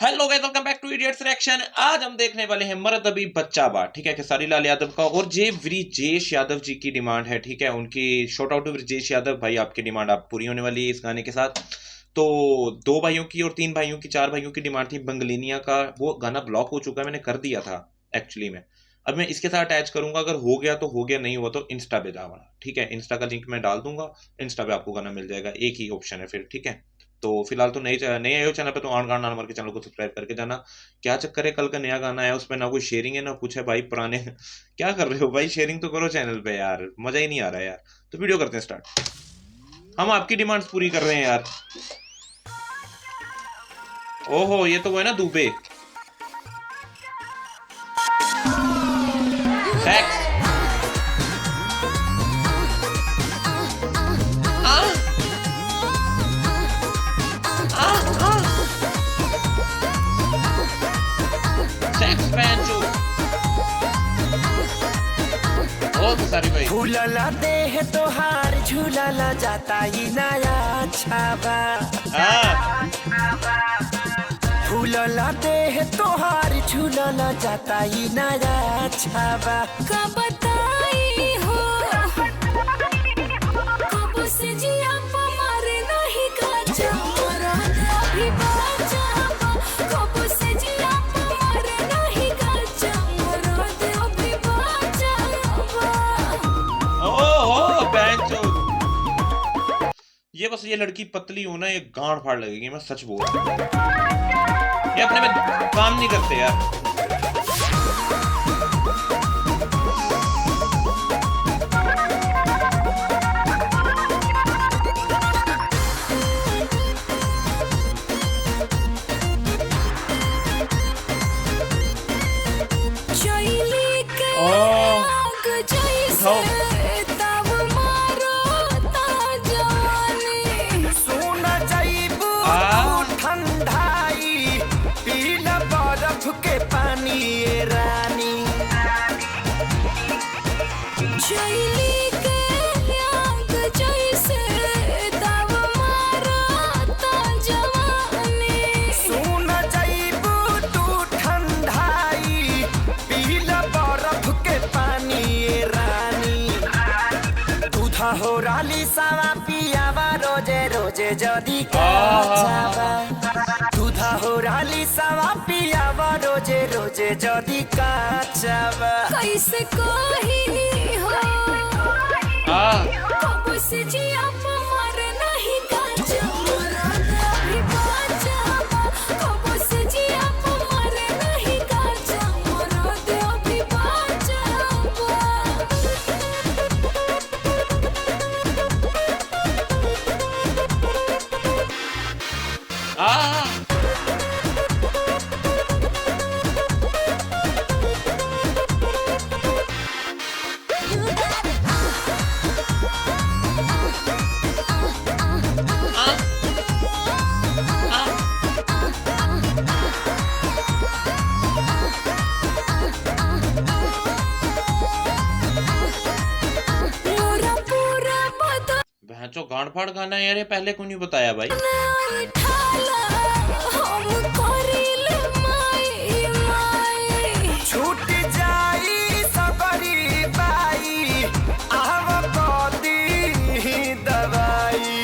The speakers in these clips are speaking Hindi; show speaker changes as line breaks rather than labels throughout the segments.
Hello guys, welcome back to idiots reaction. आज हम देखने वाले हैं मर्द अभी बच्चा बा, ठीक है, खेसारी लाल यादव का और जे ब्रिजेश यादव जी की डिमांड है, ठीक है। उनकी shout out to Brijesh Yadav भाई, आपकी डिमांड आप पूरी होने वाली है इस गाने के साथ। तो दो भाइयों की और तीन भाइयों की, चार भाइयों की डिमांड थी। बंगलिनिया का वो गाना ब्लॉक हो चुका है, मैंने कर दिया था एक्चुअली में। अब मैं इसके साथ अटैच करूंगा, अगर हो गया तो हो गया, नहीं हुआ तो इंस्टा पे जाऊंगा, ठीक है। इंस्टा का लिंक मैं डाल दूंगा, इंस्टा पे आपको गाना मिल जाएगा, एक ही ऑप्शन है फिर, ठीक है। तो फिलहाल तो नए नए आए हो चैनल पे तो आन गाना नंबर के चैनल को सब्सक्राइब करके जाना। क्या चक्कर है, कल का नया गाना है, उसमें ना कोई शेयरिंग है ना कुछ है भाई, पुराने क्या कर रहे हो भाई, शेयरिंग तो करो चैनल पे यार, मजा ही नहीं आ रहा है यार। तो वीडियो करते हैं स्टार्ट, हम आपकी डिमांड्स पूरी कर रहे हैं यार। ओहो, ये तो वो है ना दुबे सेक्स। सेक्स बैंचो ओ सारी भाई।
झूलला देह तोहार झूलला जाता ही नया छावा। झूलला देह तोहार झूलला जाता ही नया छावा। का बताई हो कब से जिया मारे नहीं काचा मोरा अभी बाजा। कब से जिया मारे नहीं काचा मोरा अभी बाजा।
ओहो बैंचो, ये बस ये लड़की पतली हो ना, ये गांड फाड़ लगेगी, मैं सच बोल रहा हूँ। ये अपने में काम नहीं करते यार।
चैली के आग जैसे तब मारो ताजानी। सुन जाइबू ठंडाई पीला बर्फ के पानी ये रानी। चैली के आग जैसे तब मारो ताजानी। सुन जाइबू तू ठंडाई पीला बर्फ के पानी ये रानी। दूधा हो राली सावा पियावा रोजे रोजे जदी काचावा। दूधा हो राली सावा पियावा रोजे रोजे जदी काचावा। कैसे कही हो कब से जिया मारे नहीं काचा मोरा अभी बाजा। कब से जिया मारे नहीं काचा मोरा अभी बाजा। मोरा पूरा बदन
भैंचो गांड फाड़ गाना है यार, ये पहले क्यों नहीं बताया भाई।
ठाला हम करिल माई माई। छूट जाई सबरी बाई आव कदी दवाई।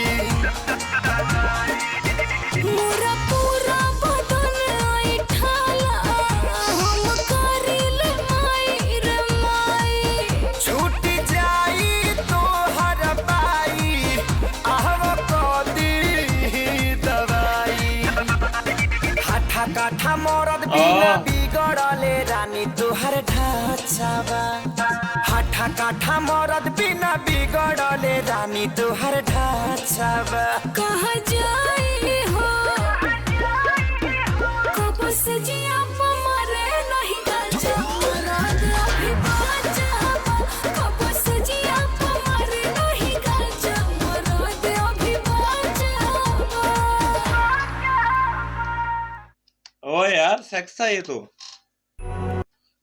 मोरा पूरा बदन ठाला हम करिल माई रे माई। छूट जाई तोहर बाई आव कदी दवाई। हाथा काठा मरद बिना बिगड़ले रानी तोहर ढाचावा। हाथा काठा मरद बिना बिगड़ले रानी तोहर ढाचावा। कहाँ जाई हो कब से जिया मारे नहीं काचा मोरा अभी बाजा। कब से जिया मारे नहीं काचा मोरा अभी बाजा।
ओ यार सेक्स था ये तो।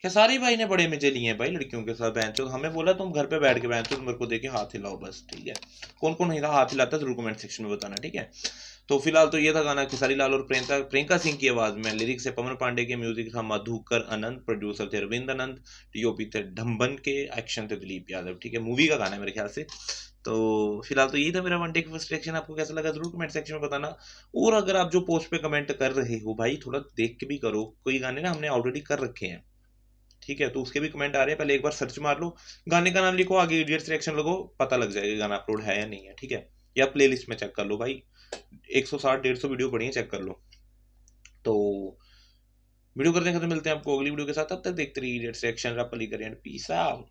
खेसारी भाई ने बड़े मजे लिए हैं भाई लड़कियों के साथ। बैंचो हमें बोला तुम घर पे बैठ के बैंचो मेरे को देखे हाथ हिलाओ बस, ठीक है। कौन कौन हाथ हिलाता है जरूर कमेंट सेक्शन में बताना, ठीक है। तो फिलहाल तो ये था गाना खेसारी लाल और प्रियंका सिंह की आवाज में, लिरिक्स है पवन पांडे के, म्यूजिक था मधुकर आनंद, प्रोड्यूसर थे अरविंद आनंद, टीओपी थे ढम्बन के, एक्शन थे दिलीप यादव। ठीक है, मूवी का गाना है मेरे ख्याल से। तो फिलहाल तो यही था मेरा वन डे फर्स्ट रिएक्शन। आपको कैसा लगा जरूर कमेंट सेक्शन में बताना। और अगर आप जो पोस्ट पे कमेंट कर रहे हो भाई, थोड़ा देख के भी करो, कोई गाने ना हमने ऑलरेडी कर रखे हैं, ठीक है, तो उसके भी कमेंट आ रहे हैं, पहले एक बार सर्च मार लो, गाने का नाम लिखो, आगे इडियट्स रिएक्शन लगो, पता लग जाएगा गाना अपलोड है या नहीं है। ठीक है, या प्लेलिस्ट में चेक कर लो भाई, 160-150 वीडियो पड़ी है, चेक कर लो। तो वीडियो करते हैं खत्म, मिलते हैं आपको अगली वीडियो के साथ, तब तक देखते रहिए इडियट्स रिएक्शन, रैप अली करें, पीस आउट।